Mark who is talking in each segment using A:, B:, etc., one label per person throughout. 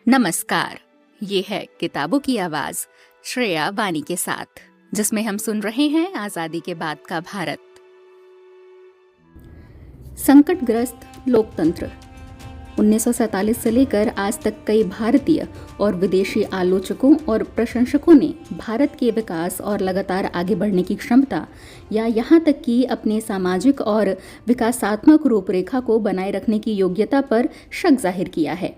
A: नमस्कार, ये है किताबों की आवाज श्रेया बानी के साथ, जिसमें हम सुन रहे हैं आजादी के बाद का भारत। संकटग्रस्त लोकतंत्र। 1947 से लेकर आज तक कई भारतीय और विदेशी आलोचकों और प्रशंसकों ने भारत के विकास और लगातार आगे बढ़ने की क्षमता या यहाँ तक कि अपने सामाजिक और विकासात्मक रूपरेखा को बनाए रखने की योग्यता पर शक जाहिर किया है।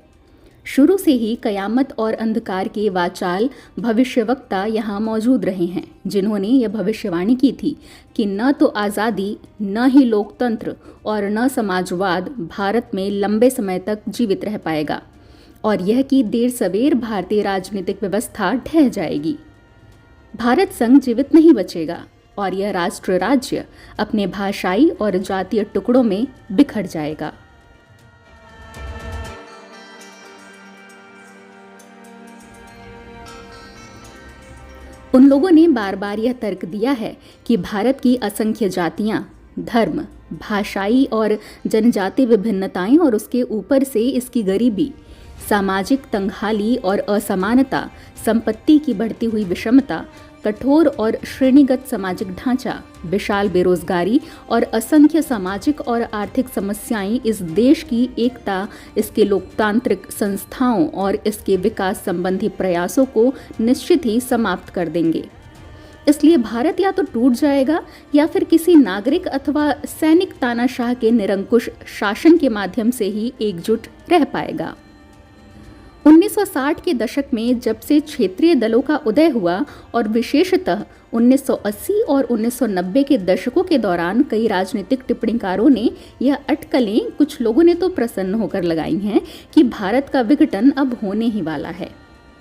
A: शुरू से ही कयामत और अंधकार के वाचाल भविष्यवक्ता यहाँ मौजूद रहे हैं, जिन्होंने यह भविष्यवाणी की थी कि न तो आज़ादी, न ही लोकतंत्र और न समाजवाद भारत में लंबे समय तक जीवित रह पाएगा, और यह कि देर सवेर भारतीय राजनीतिक व्यवस्था ढह जाएगी। भारत संघ जीवित नहीं बचेगा और यह राष्ट्र राज्य अपने भाषाई और जातीय टुकड़ों में बिखर जाएगा। उन लोगों ने बार बार यह तर्क दिया है कि भारत की असंख्य जातियां, धर्म, भाषाई और जनजातीय विभिन्नताएं और उसके ऊपर से इसकी गरीबी, सामाजिक तंगहाली और असमानता, संपत्ति की बढ़ती हुई विषमता, कठोर और श्रेणीगत सामाजिक ढांचा, विशाल बेरोजगारी और असंख्य सामाजिक और आर्थिक समस्याएं इस देश की एकता, इसके लोकतांत्रिक संस्थाओं और इसके विकास संबंधी प्रयासों को निश्चित ही समाप्त कर देंगे। इसलिए भारत या तो टूट जाएगा या फिर किसी नागरिक अथवा सैनिक तानाशाह के निरंकुश शासन के माध्यम से ही एकजुट रह पाएगा। 1960 के दशक में जब से क्षेत्रीय दलों का उदय हुआ और विशेषतः 1980 और 1990 के दशकों के दौरान कई राजनीतिक टिप्पणीकारों ने यह अटकलें कुछ लोगों ने तो प्रसन्न होकर लगाई हैं कि भारत का विघटन अब होने ही वाला है।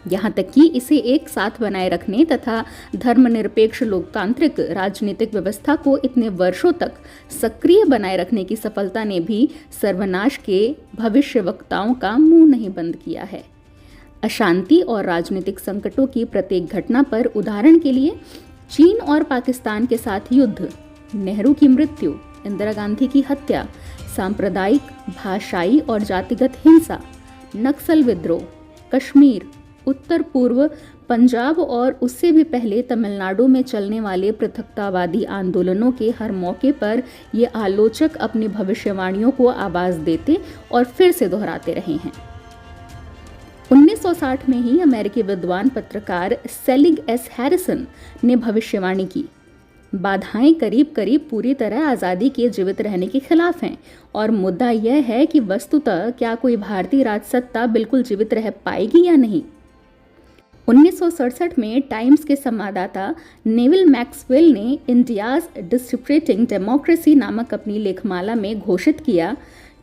A: यहाँ तक कि इसे एक साथ बनाए रखने तथा धर्मनिरपेक्ष लोकतांत्रिक राजनीतिक व्यवस्था को इतने वर्षों तक सक्रिय बनाए रखने की सफलता ने भी सर्वनाश के भविष्यवक्ताओं का मुंह नहीं बंद किया है। अशांति और राजनीतिक संकटों की प्रत्येक घटना पर उदाहरण के लिए चीन और पाकिस्तान के साथ युद्ध, नेहरू की मृत्यु, इंदिरा गांधी की हत्या, सांप्रदायिक, भाषाई और जातिगत हिंसा, नक्सल विद्रोह, कश्मीर, उत्तर पूर्व पंजाब और उससे भी पहले तमिलनाडु में चलने वाले पृथकतावादी आंदोलनों के हर मौके पर ये आलोचक अपनी भविष्यवाणियों को आवाज देते और फिर से दोहराते रहे हैं। 1960 में ही अमेरिकी विद्वान पत्रकार सेलिग एस हैरिसन ने भविष्यवाणी की, बाधाएं करीब करीब पूरी तरह आज़ादी के जीवित रहने के खिलाफ हैं और मुद्दा यह है कि वस्तुतः क्या कोई भारतीय राजसत्ता बिल्कुल जीवित रह पाएगी या नहीं। 1967 में टाइम्स के संवाददाता नेविल मैक्सवेल ने इंडियाज डिस्ट्रिब्यूटिंग डेमोक्रेसी नामक अपनी लेखमाला में घोषित किया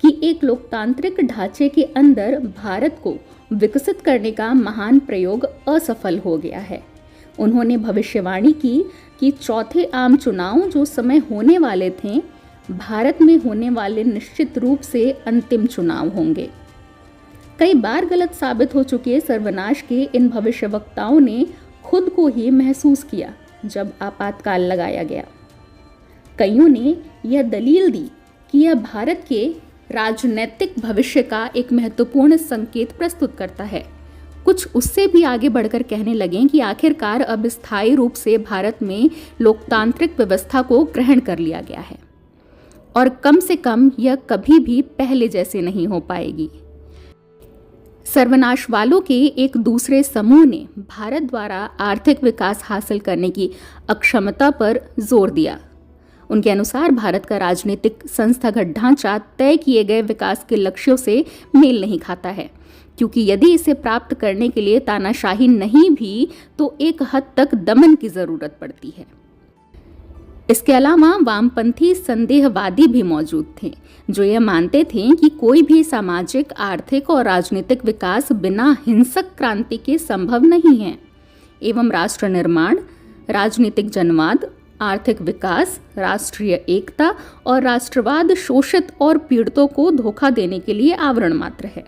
A: कि एक लोकतांत्रिक ढांचे के अंदर भारत को विकसित करने का महान प्रयोग असफल हो गया है। उन्होंने भविष्यवाणी की कि चौथे आम चुनाव जो समय होने वाले थे, भारत में होने वाले निश्चित रूप से अंतिम चुनाव होंगे। कई बार गलत साबित हो चुके सर्वनाश के इन भविष्यवक्ताओं ने खुद को ही महसूस किया जब आपातकाल लगाया गया। कईयों ने यह दलील दी कि यह भारत के राजनैतिक भविष्य का एक महत्वपूर्ण संकेत प्रस्तुत करता है। कुछ उससे भी आगे बढ़कर कहने लगे कि आखिरकार अब स्थायी रूप से भारत में लोकतांत्रिक व्यवस्था को ग्रहण कर लिया गया है और कम से कम यह कभी भी पहले जैसे नहीं हो पाएगी। सर्वनाश वालों के एक दूसरे समूह ने भारत द्वारा आर्थिक विकास हासिल करने की अक्षमता पर जोर दिया। उनके अनुसार भारत का राजनीतिक संस्थागत ढांचा तय किए गए विकास के लक्ष्यों से मेल नहीं खाता है, क्योंकि यदि इसे प्राप्त करने के लिए तानाशाही नहीं भी तो एक हद तक दमन की जरूरत पड़ती है। इसके अलावा वामपंथी संदेहवादी भी मौजूद थे, जो यह मानते थे कि कोई भी सामाजिक, आर्थिक और राजनीतिक विकास बिना हिंसक क्रांति के संभव नहीं है एवं राष्ट्र निर्माण, राजनीतिक जनवाद, आर्थिक विकास, राष्ट्रीय एकता और राष्ट्रवाद शोषित और पीड़ितों को धोखा देने के लिए आवरण मात्र है।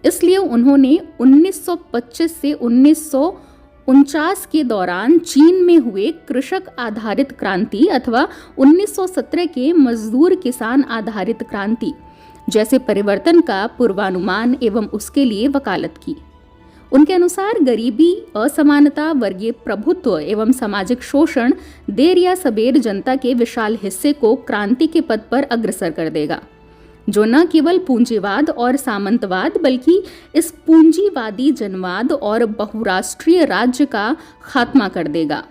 A: इसलिए उन्होंने 1925 से 1949 के दौरान चीन में हुए कृषक आधारित क्रांति अथवा 1917 के मजदूर किसान आधारित क्रांति जैसे परिवर्तन का पूर्वानुमान एवं उसके लिए वकालत की। उनके अनुसार गरीबी, असमानता, वर्गीय प्रभुत्व एवं सामाजिक शोषण देर या सबेर जनता के विशाल हिस्से को क्रांति के पथ पर अग्रसर कर देगा, जो न केवल पूंजीवाद और सामंतवाद बल्कि इस पूंजीवादी जनवाद और बहुराष्ट्रीय राज्य का खात्मा कर देगा।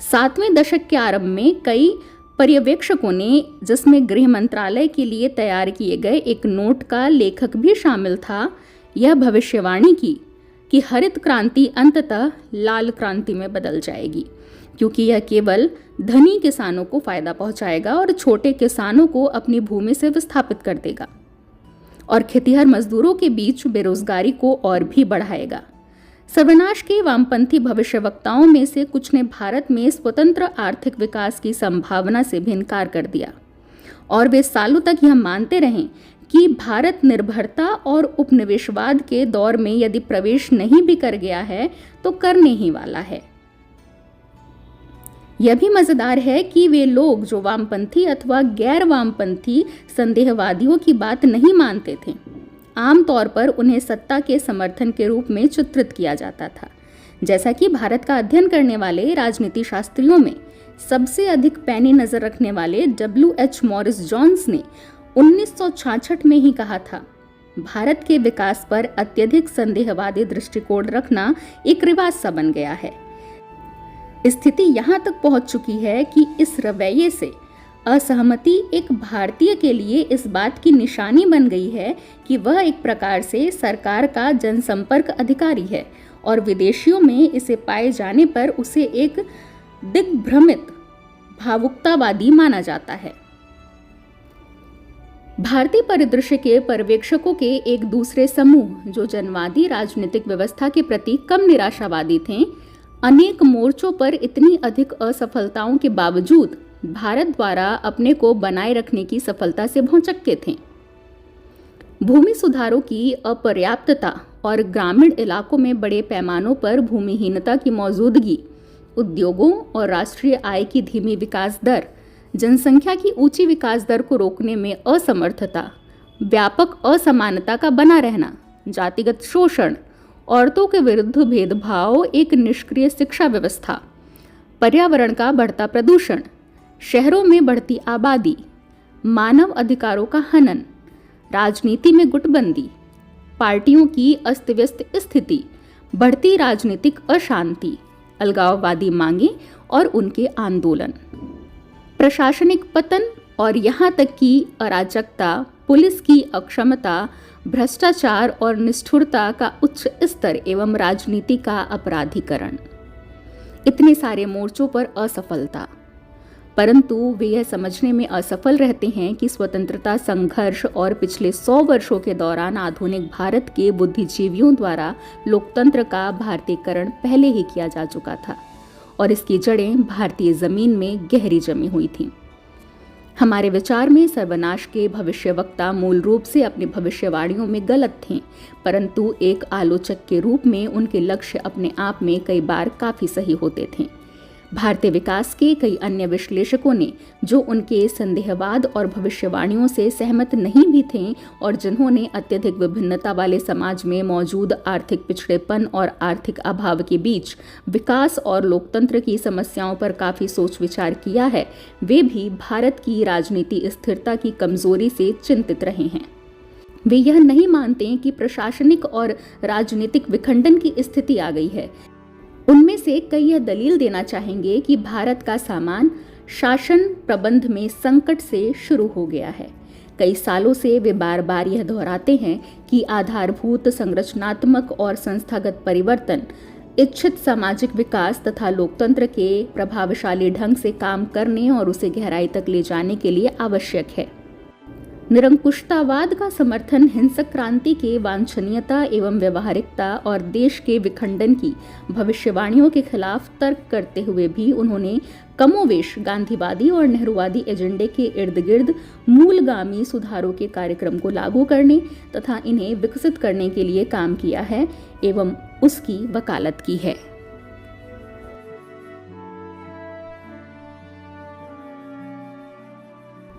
A: 7वें दशक के आरंभ में कई पर्यवेक्षकों ने, जिसमें गृह मंत्रालय के लिए तैयार किए गए एक नोट का लेखक भी शामिल था, यह भविष्यवाणी की कि हरित क्रांति अंततः लाल क्रांति में बदल जाएगी, क्योंकि यह केवल धनी किसानों को फायदा पहुंचाएगा और छोटे किसानों को अपनी भूमि से विस्थापित कर देगा और खेतिहर मजदूरों के बीच बेरोजगारी को और भी बढ़ाएगा। सर्वनाश के वामपंथी भविष्यवक्ताओं में से कुछ ने भारत में स्वतंत्र आर्थिक विकास की संभावना से भी इनकार कर दिया और वे सालों तक यह मानते रहे कि भारत निर्भरता और उपनिवेशवाद के दौर में यदि प्रवेश नहीं भी कर गया है तो करने ही वाला है। यह भी मजेदार है कि वे लोग जो वामपंथी अथवा गैर वामपंथी संदेहवादियों की बात नहीं मानते थे, आमतौर पर उन्हें सत्ता के समर्थन के रूप में चित्रित किया जाता था। जैसा कि भारत का अध्ययन करने वाले राजनीति शास्त्रियों में सबसे अधिक पैनी नजर रखने वाले W.H. मॉरिस जोन्स ने 1966 में ही कहा था, भारत के विकास पर अत्यधिक संदेहवादी दृष्टिकोण रखना एक रिवाज सा बन गया है। स्थिति यहाँ तक पहुँच चुकी है कि इस रवैये से असहमति एक भारतीय के लिए इस बात की निशानी बन गई है कि वह एक प्रकार से सरकार का जनसंपर्क अधिकारी है और विदेशियों में इसे पाए जाने पर उसे एक दिग्भ्रमित भावुकतावादी माना जाता है। भारतीय परिदृश्य के पर्यवेक्षकों के एक दूसरे समूह, जो जनवादी राजनीतिक व्यवस्था के प्रति कम निराशावादी थे, अनेक मोर्चों पर इतनी अधिक असफलताओं के बावजूद भारत द्वारा अपने को बनाए रखने की सफलता से भौंचक्के थे। भूमि सुधारों की अपर्याप्तता और ग्रामीण इलाकों में बड़े पैमानों पर भूमिहीनता की मौजूदगी, उद्योगों और राष्ट्रीय आय की धीमी विकास दर, जनसंख्या की ऊंची विकास दर को रोकने में असमर्थता, व्यापक असमानता का बना रहना, जातिगत शोषण, औरतों के विरुद्ध भेदभाव, एक निष्क्रिय शिक्षा व्यवस्था, पर्यावरण का बढ़ता प्रदूषण, शहरों में बढ़ती आबादी, मानव अधिकारों का हनन, राजनीति में गुटबंदी, पार्टियों की अस्त व्यस्त स्थिति, बढ़ती राजनीतिक अशांति, अलगाववादी मांगे और उनके आंदोलन, प्रशासनिक पतन और यहाँ तक कि अराजकता, पुलिस की अक्षमता, भ्रष्टाचार और निष्ठुरता का उच्च स्तर एवं राजनीति का अपराधीकरण। इतने सारे मोर्चों पर असफलता, परंतु वे यह समझने में असफल रहते हैं कि स्वतंत्रता संघर्ष और पिछले 100 वर्षों के दौरान आधुनिक भारत के बुद्धिजीवियों द्वारा लोकतंत्र का भारतीयकरण पहले ही किया जा चुका था और इसकी जड़ें भारतीय जमीन में गहरी जमी हुई थीं। हमारे विचार में सर्वनाश के भविष्यवक्ता मूल रूप से अपनी भविष्यवाणियों में गलत थे, परंतु एक आलोचक के रूप में उनके लक्ष्य अपने आप में कई बार काफी सही होते थे। भारतीय विकास के कई अन्य विश्लेषकों ने, जो उनके संदेहवाद और भविष्यवाणियों से सहमत नहीं भी थे और जिन्होंने अत्यधिक विभिन्नता वाले समाज में मौजूद आर्थिक पिछड़ेपन और आर्थिक अभाव के बीच विकास और लोकतंत्र की समस्याओं पर काफी सोच विचार किया है, वे भी भारत की राजनीति स्थिरता की कमजोरी से चिंतित रहे हैं। वे यह नहीं मानते कि प्रशासनिक और राजनीतिक विखंडन की स्थिति आ गई है। उनमें से कई यह दलील देना चाहेंगे कि भारत का सामान शासन प्रबंध में संकट से शुरू हो गया है। कई सालों से वे बार बार यह दोहराते हैं कि आधारभूत संरचनात्मक और संस्थागत परिवर्तन, इच्छित सामाजिक विकास तथा लोकतंत्र के प्रभावशाली ढंग से काम करने और उसे गहराई तक ले जाने के लिए आवश्यक है। निरंकुशतावाद का समर्थन हिंसक क्रांति के वांछनीयता एवं व्यवहारिकता और देश के विखंडन की भविष्यवाणियों के खिलाफ तर्क करते हुए भी उन्होंने कमोवेश गांधीवादी और नेहरूवादी एजेंडे के इर्द गिर्द मूलगामी सुधारों के कार्यक्रम को लागू करने तथा इन्हें विकसित करने के लिए काम किया है एवं उसकी वकालत की है।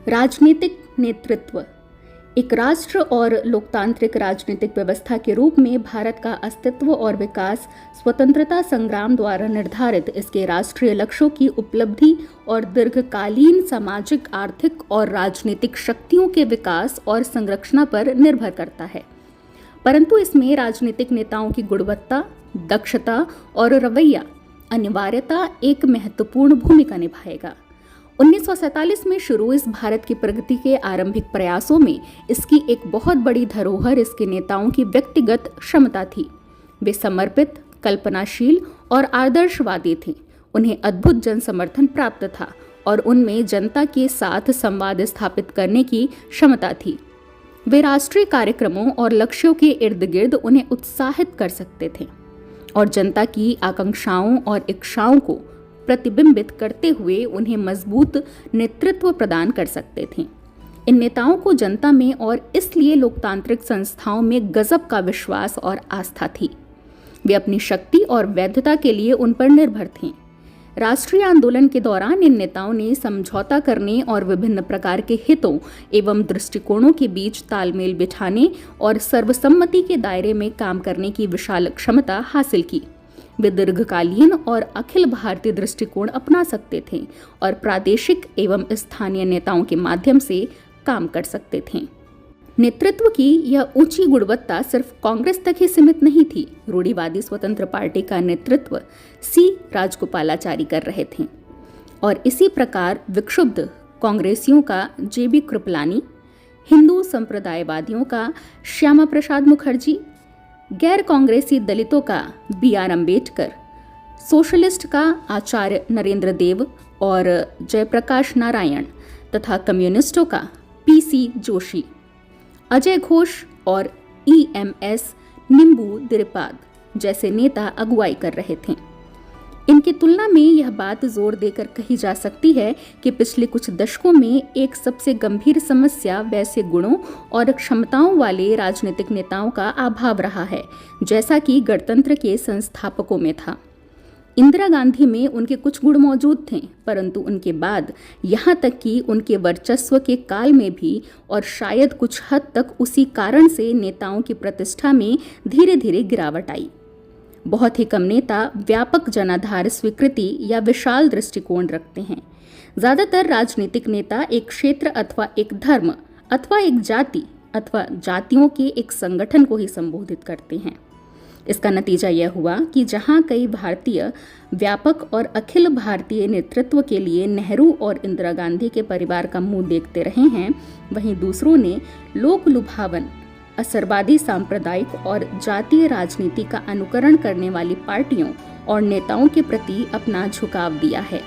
A: राजनीतिक नेतृत्व एक राष्ट्र और लोकतांत्रिक राजनीतिक व्यवस्था के रूप में भारत का अस्तित्व और विकास स्वतंत्रता संग्राम द्वारा निर्धारित इसके राष्ट्रीय लक्ष्यों की उपलब्धि और दीर्घकालीन सामाजिक, आर्थिक और राजनीतिक शक्तियों के विकास और संरक्षण पर निर्भर करता है। परंतु इसमें राजनीतिक नेताओं की गुणवत्ता, दक्षता और रवैया अनिवार्यता एक महत्वपूर्ण भूमिका निभाएगा। 1947 में शुरू इस भारत की प्रगति के आरंभिक प्रयासों में इसकी एक बहुत बड़ी धरोहर इसके नेताओं की व्यक्तिगत क्षमता थी। वे समर्पित, कल्पनाशील और आदर्शवादी थे। उन्हें अद्भुत जन समर्थन प्राप्त था और उनमें जनता के साथ संवाद स्थापित करने की क्षमता थी। वे राष्ट्रीय कार्यक्रमों और लक्ष्यों के इर्द गिर्द उन्हें उत्साहित कर सकते थे और जनता की आकांक्षाओं और इच्छाओं को प्रतिबिंबित करते हुए उन्हें मजबूत नेतृत्व प्रदान कर सकते थे। इन नेताओं को जनता में और इसलिए लोकतांत्रिक संस्थाओं में गजब का विश्वास और आस्था थी। वे अपनी शक्ति और वैधता के लिए उन पर निर्भर थे। राष्ट्रीय आंदोलन के दौरान इन नेताओं ने समझौता करने और विभिन्न प्रकार के हितों एवं दृष्टिकोणों के बीच तालमेल बिठाने और सर्वसम्मति के दायरे में काम करने की विशाल क्षमता हासिल की। वे दीर्घकालीन और अखिल भारतीय दृष्टिकोण अपना सकते थे और प्रादेशिक एवं स्थानीय नेताओं के माध्यम से काम कर सकते थे। नेतृत्व की यह ऊंची गुणवत्ता सिर्फ कांग्रेस तक ही सीमित नहीं थी। रूढ़िवादी स्वतंत्र पार्टी का नेतृत्व सी राजगोपालाचारी कर रहे थे और इसी प्रकार विक्षुब्ध कांग्रेसियों का जेबी कृपलानी, हिंदू संप्रदायवादियों का श्यामा प्रसाद मुखर्जी, गैर कांग्रेसी दलितों का BR अम्बेडकर, सोशलिस्ट का आचार्य नरेंद्र देव और जयप्रकाश नारायण तथा कम्युनिस्टों का PC जोशी, अजय घोष और EMS निम्बूदिरिपाद जैसे नेता अगुवाई कर रहे थे। इनकी तुलना में यह बात जोर देकर कही जा सकती है कि पिछले कुछ दशकों में एक सबसे गंभीर समस्या वैसे गुणों और क्षमताओं वाले राजनीतिक नेताओं का अभाव रहा है जैसा कि गणतंत्र के संस्थापकों में था। इंदिरा गांधी में उनके कुछ गुण मौजूद थे, परंतु उनके बाद यहाँ तक कि उनके वर्चस्व के काल में भी और शायद कुछ हद तक उसी कारण से नेताओं की प्रतिष्ठा में धीरे धीरे गिरावट आई। बहुत ही कम नेता व्यापक जनाधार स्वीकृति या विशाल दृष्टिकोण रखते हैं। ज्यादातर राजनीतिक नेता एक क्षेत्र अथवा एक धर्म अथवा एक जाति अथवा जातियों के एक संगठन को ही संबोधित करते हैं। इसका नतीजा यह हुआ कि जहां कई भारतीय व्यापक और अखिल भारतीय नेतृत्व के लिए नेहरू और इंदिरा गांधी के परिवार का मुंह देखते रहे हैं, वहीं दूसरों ने लोक लुभावन, असरवादी सांप्रदायिक और जातीय राजनीति का अनुकरण करने वाली पार्टियों और नेताओं के प्रति अपना झुकाव दिया है।